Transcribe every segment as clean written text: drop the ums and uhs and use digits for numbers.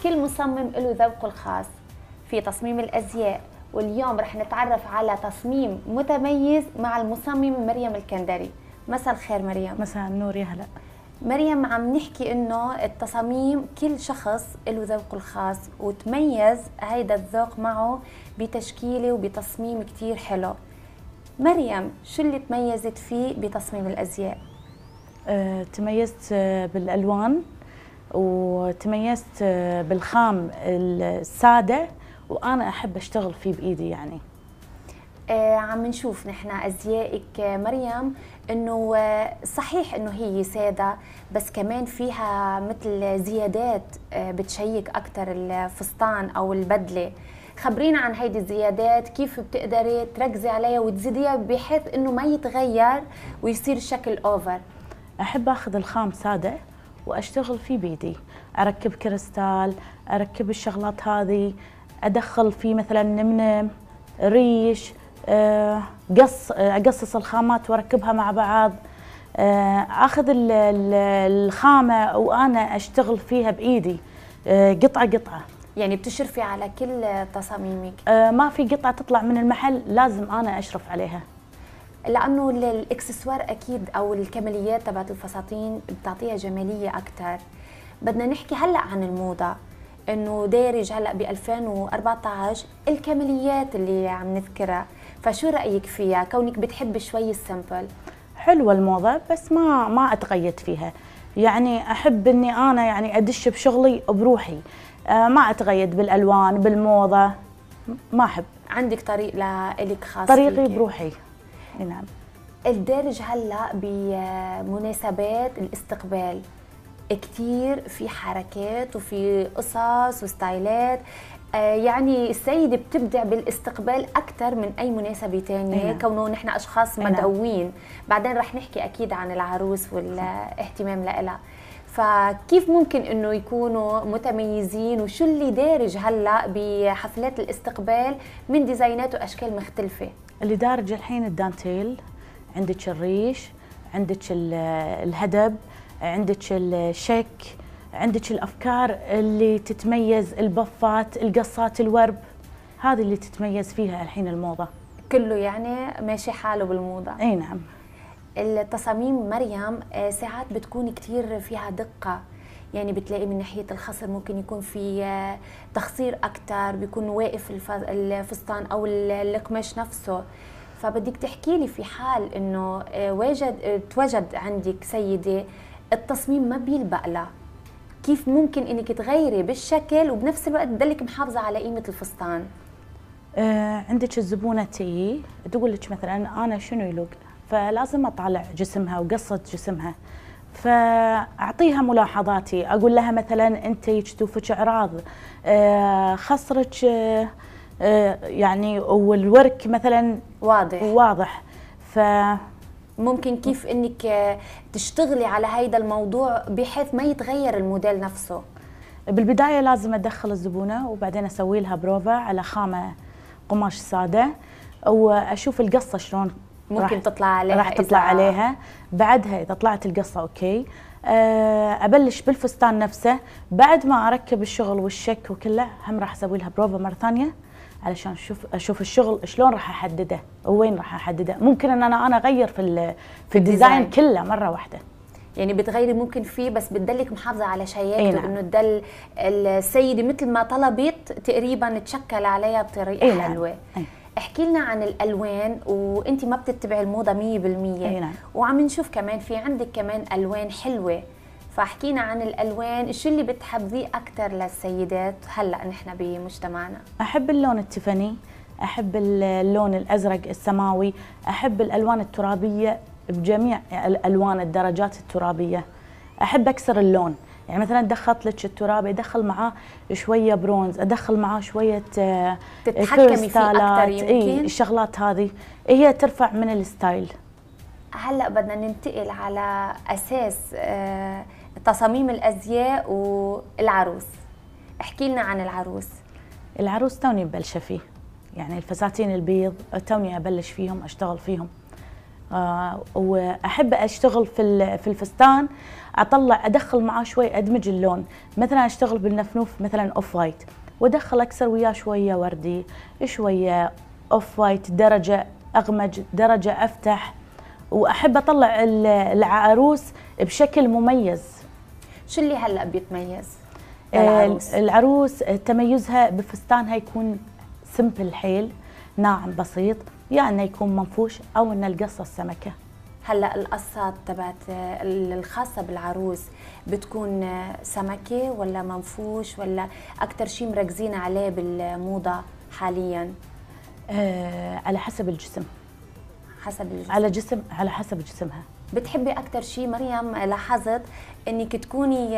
كل مصمم له ذوقه الخاص في تصميم الأزياء، واليوم رح نتعرف على تصميم متميز مع المصممة مريم الكندري. مساء الخير مريم. مساء النور يا هلا. مريم، عم نحكي انه التصاميم كل شخص له ذوقه الخاص، وتميز هيدا الذوق معه بتشكيله وبتصميم كتير حلو. مريم، شو اللي تميزت فيه بتصميم الأزياء؟ تميزت بالألوان، وتميزت بالخام السادة، وأنا أحب أشتغل فيه بإيدي يعني. عم نشوف نحن أزيائك مريم إنه صحيح إنه هي سادة، بس كمان فيها مثل زيادات بتشيك أكتر الفستان أو البدلة. خبرينا عن هيدي الزيادات، كيف بتقدري تركزي عليها وتزيديها بحيث إنه ما يتغير ويصير شكل أوفر؟ أحب أخذ الخام سادة وأشتغل فيه بإيدي، أركب كريستال، أركب الشغلات هذه، أدخل فيه مثلا نمنم، ريش، أقصص الخامات وأركبها مع بعض، أخذ الخامة وأنا أشتغل فيها بإيدي قطعة قطعة. يعني بتشرفي على كل تصاميمك؟ ما في قطعة تطلع من المحل لازم أنا أشرف عليها، لأنه الإكسسوار أكيد أو الكماليات تبعت الفساتين بتعطيها جمالية أكتر. بدنا نحكي هلأ عن الموضة، إنه دارج هلأ ب 2014 الكماليات اللي عم نذكرها، فشو رأيك فيها كونك بتحب شوي السمبل؟ حلوة الموضة، بس ما أتقيد فيها، يعني أحب إني أنا يعني أدش بشغلي بروحي، ما أتقيد بالألوان بالموضة، ما أحب. عندك طريق لإلك خاص؟ طريقي فيكي بروحي. نعم. الدارج هلأ بمناسبات الاستقبال كتير في حركات وفي قصص وستايلات، يعني السيدة بتبدع بالاستقبال أكثر من أي مناسبة تانية، كونه نحن أشخاص مدعوين. بعدين رح نحكي أكيد عن العروس والاهتمام لها، فكيف ممكن إنه يكونوا متميزين، وشو اللي دارج هلأ بحفلات الاستقبال من ديزاينات وأشكال مختلفة؟ اللي دارج الحين الدانتيل، عندك الريش، عندك الهدب، عندك الشك، عندك الأفكار اللي تتميز، البفات، القصات، الورب، هذه اللي تتميز فيها الحين الموضة. كله يعني ماشي حاله بالموضة. أي نعم. التصاميم مريم ساعات بتكون كتير فيها دقة، يعني بتلاقي من ناحية الخصر ممكن يكون في تخصير أكتر، بيكون واقف الفستان أو القماش نفسه. فبدك تحكي لي في حال إنه توجد عندك سيدة التصميم ما بيلبق لها، كيف ممكن إنك تغيري بالشكل وبنفس الوقت تضلك محافظة على قيمة الفستان؟ عندك الزبونة تيجي تقول لك مثلا أنا شنو يلوق، فلازم أطالع جسمها وقصة جسمها، فأعطيها ملاحظاتي، أقول لها مثلا أنت يجتوفك أعراض، خصرك يعني والورك مثلا واضح. ممكن كيف انك تشتغلي على هيدا الموضوع بحيث ما يتغير الموديل نفسه؟ بالبداية لازم أدخل الزبونة وبعدين أسوي لها بروفا على خامة قماش سادة، وأشوف القصة شلون ممكن تطلع عليها، راح تطلع عليها. بعدها إذا طلعت القصة أوكي، أبلش بالفستان نفسه. بعد ما أركب الشغل والشك وكله، هم راح أسوي لها بروفا مرة ثانية علشان أشوف الشغل شلون راح أحدده ووين راح أحدده. ممكن أن أنا أغير في الديزاين كله مرة واحدة، يعني بتغيري ممكن فيه بس بتضلك محافظة على شياكته، إنه تضل السيدة مثل ما طلبت تقريبا تشكل عليها بطريقة حلوة. احكي لنا عن الالوان، وانت ما بتتبعي الموضه 100%. وعم نشوف كمان في عندك كمان الوان حلوه، فاحكينا عن الالوان، شو اللي بتحبذيه اكثر للسيدات هلا نحن بمجتمعنا؟ احب اللون التيفاني، احب اللون الازرق السماوي، احب الالوان الترابيه بجميع الالوان الدرجات الترابيه. احب اكسر اللون، يعني مثلا دخلت لك التراب ادخل معاه شويه برونز، ادخل معاه شويه تتحكمي فيه اكثر يمكن. الشغلات هذه هي ترفع من الستايل. هلا بدنا ننتقل على اساس تصاميم الازياء والعروس. احكي لنا عن العروس. العروس توني مبلشه فيه، يعني الفساتين البيض توني ابلش فيهم اشتغل فيهم، واحب اشتغل في الفستان، ادخل معاه شوي، ادمج اللون. مثلا اشتغل بالنفنوف مثلا اوف وايت، وادخل اكسر وياه شويه وردي، شويه اوف وايت، درجه اغمج، درجه افتح. واحب اطلع العروس بشكل مميز. شو اللي هلا بيتميز للعروس؟ العروس تميزها بفستانها يكون سمبل حيل، ناعم بسيط، يا انه يكون منفوش او ان القصه السمكه. هلا القصات تبعت الخاصه بالعروس بتكون سمكه ولا منفوش، ولا اكثر شيء مركزين عليه بالموضه حاليا؟ على حسب الجسم. حسب الجسم. على حسب جسمها. بتحبي اكثر شيء مريم، لاحظت انك تكوني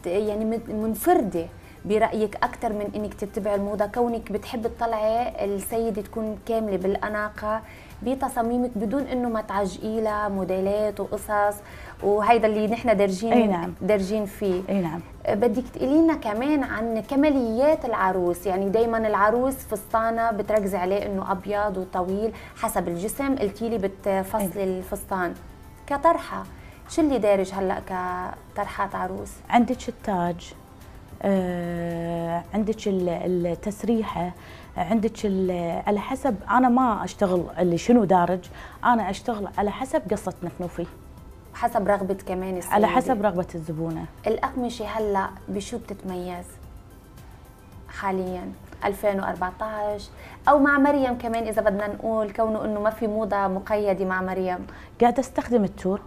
يعني منفرده برايك اكثر من انك تتبع الموضه، كونك بتحب تطلعي السيده تكون كامله بالاناقه بتصاميمك بدون انه ما تعجقي لها موديلات وقصص، وهيدا اللي نحن دارجين. اي نعم. دارجين فيه. اي نعم. بدك تقولي لنا كمان عن كماليات العروس، يعني دائما العروس فستانها بتركزي عليه انه ابيض وطويل حسب الجسم، قلتي لي بتفصلي الفستان كطرحه. شو اللي دارج هلا كطرحات عروس؟ عندك التاج، عندك التسريحه، عندك على حسب. انا ما اشتغل اللي شنو دارج، انا اشتغل على حسب قصه نفنوفي، حسب رغبه كمان السيدة، على حسب رغبه الزبونه. الاقمشه هلا بشو بتتميز حاليا 2014 او مع مريم كمان، اذا بدنا نقول كونه انه ما في موضه مقيده مع مريم؟ قاعده استخدم التور،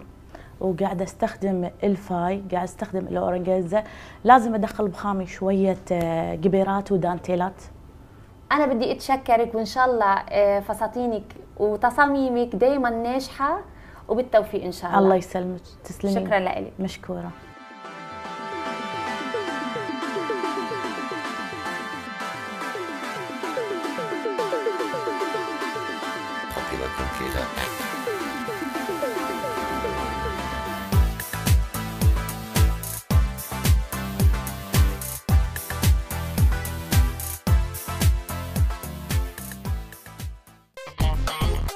وقاعده استخدم الفاي، قاعده استخدم الاورنجيزا. لازم ادخل بخامي شويه قبيرات ودانتيلات. انا بدي اتشكرك، وان شاء الله فساتينك وتصاميمك دائما ناجحه وبالتوفيق ان شاء الله. الله يسلمك، تسلمي. شكرا لك. مشكوره.